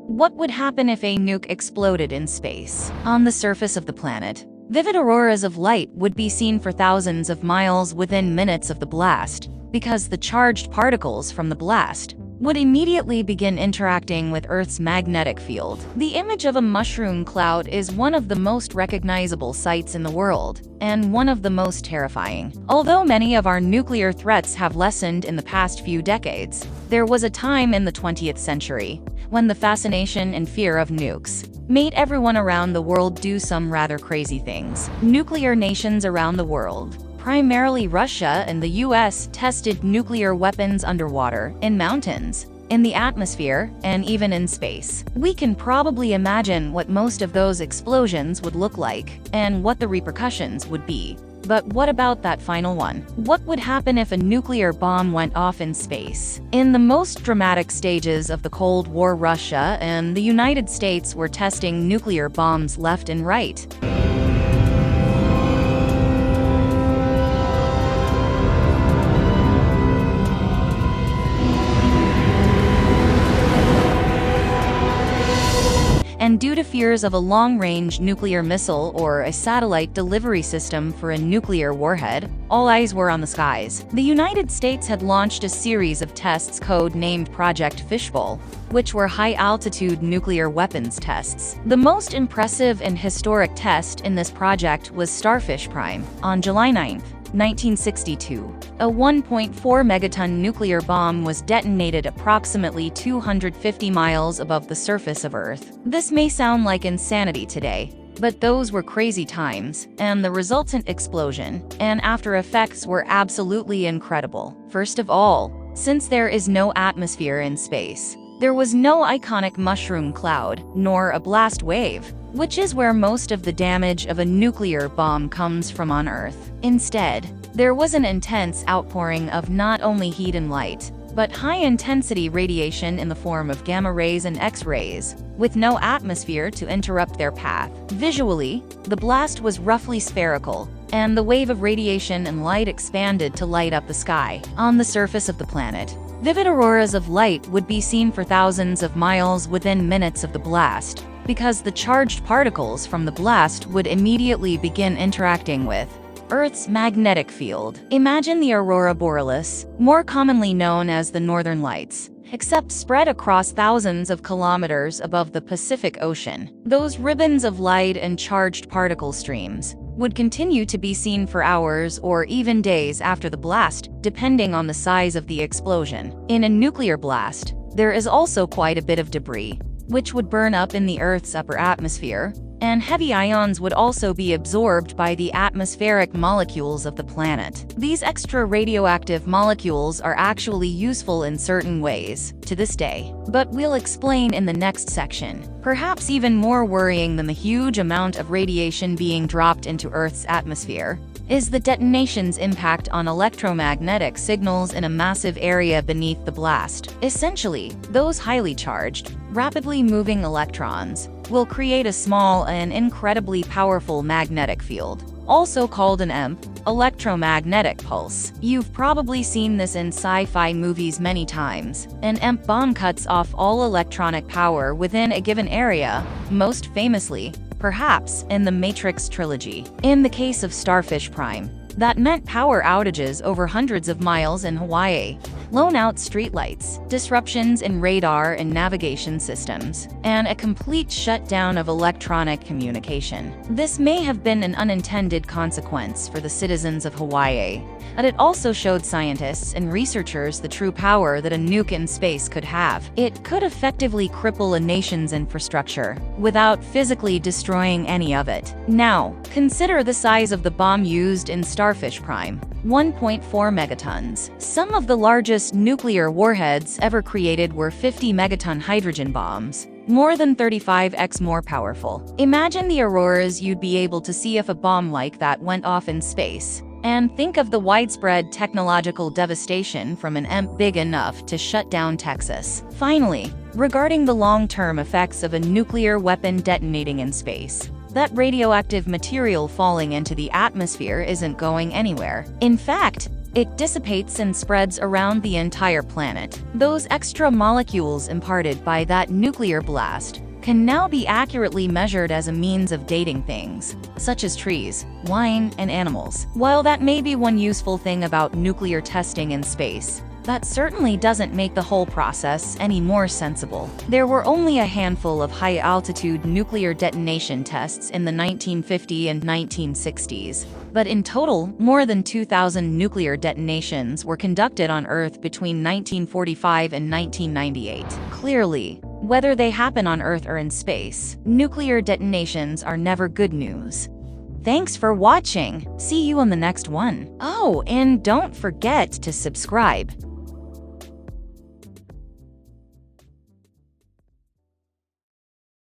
What would happen if a nuke exploded in space? On the surface of the planet, vivid auroras of light would be seen for thousands of miles within minutes of the blast, because the charged particles from the blast would immediately begin interacting with Earth's magnetic field. The image of a mushroom cloud is one of the most recognizable sights in the world, and one of the most terrifying. Although many of our nuclear threats have lessened in the past few decades, there was a time in the 20th century when the fascination and fear of nukes made everyone around the world do some rather crazy things. Nuclear nations around the world, primarily Russia and the US, tested nuclear weapons underwater, in mountains, in the atmosphere, and even in space. We can probably imagine what most of those explosions would look like, and what the repercussions would be. But what about that final one? What would happen if a nuclear bomb went off in space? In the most dramatic stages of the Cold War, Russia and the United States were testing nuclear bombs left and right. And due to fears of a long-range nuclear missile or a satellite delivery system for a nuclear warhead, all eyes were on the skies. The United States had launched a series of tests code-named Project Fishbowl, which were high-altitude nuclear weapons tests. The most impressive and historic test in this project was Starfish Prime. On July 9, 1962, a 1.4 megaton nuclear bomb was detonated approximately 250 miles above the surface of Earth. This may sound like insanity today, but those were crazy times, and the resultant explosion and after effects were absolutely incredible. First of all, since there is no atmosphere in space, there was no iconic mushroom cloud, nor a blast wave, which is where most of the damage of a nuclear bomb comes from on Earth. Instead, there was an intense outpouring of not only heat and light, but high-intensity radiation in the form of gamma rays and X-rays, with no atmosphere to interrupt their path. Visually, the blast was roughly spherical, and the wave of radiation and light expanded to light up the sky. On the surface of the planet, vivid auroras of light would be seen for thousands of miles within minutes of the blast, because the charged particles from the blast would immediately begin interacting with Earth's magnetic field. Imagine the aurora borealis, more commonly known as the Northern Lights, except spread across thousands of kilometers above the Pacific Ocean. Those ribbons of light and charged particle streams would continue to be seen for hours or even days after the blast, depending on the size of the explosion. In a nuclear blast, there is also quite a bit of debris, which would burn up in the Earth's upper atmosphere, and heavy ions would also be absorbed by the atmospheric molecules of the planet. These extra radioactive molecules are actually useful in certain ways, to this day, but we'll explain in the next section. Perhaps even more worrying than the huge amount of radiation being dropped into Earth's atmosphere is the detonation's impact on electromagnetic signals in a massive area beneath the blast. Essentially, those highly charged, rapidly moving electrons will create a small and incredibly powerful magnetic field, also called an EMP, electromagnetic pulse. You've probably seen this in sci-fi movies many times. An EMP bomb cuts off all electronic power within a given area, most famously, perhaps, in the Matrix trilogy. In the case of Starfish Prime, that meant power outages over hundreds of miles in Hawaii, blown-out streetlights, disruptions in radar and navigation systems, and a complete shutdown of electronic communication. This may have been an unintended consequence for the citizens of Hawaii, but it also showed scientists and researchers the true power that a nuke in space could have. It could effectively cripple a nation's infrastructure without physically destroying any of it. Now, consider the size of the bomb used in Starfish Prime. 1.4 megatons. Some of the largest nuclear warheads ever created were 50 megaton hydrogen bombs, more than 35x more powerful. Imagine the auroras you'd be able to see if a bomb like that went off in space. And think of the widespread technological devastation from an EMP big enough to shut down Texas. Finally, regarding the long-term effects of a nuclear weapon detonating in space, that radioactive material falling into the atmosphere isn't going anywhere. In fact, it dissipates and spreads around the entire planet. Those extra molecules imparted by that nuclear blast can now be accurately measured as a means of dating things, such as trees, wine, and animals. While that may be one useful thing about nuclear testing in space, that certainly doesn't make the whole process any more sensible. There were only a handful of high-altitude nuclear detonation tests in the 1950s and 1960s, but in total, more than 2,000 nuclear detonations were conducted on Earth between 1945 and 1998. Clearly, whether they happen on Earth or in space, nuclear detonations are never good news. Thanks for watching. See you on the next one. Oh, and don't forget to subscribe.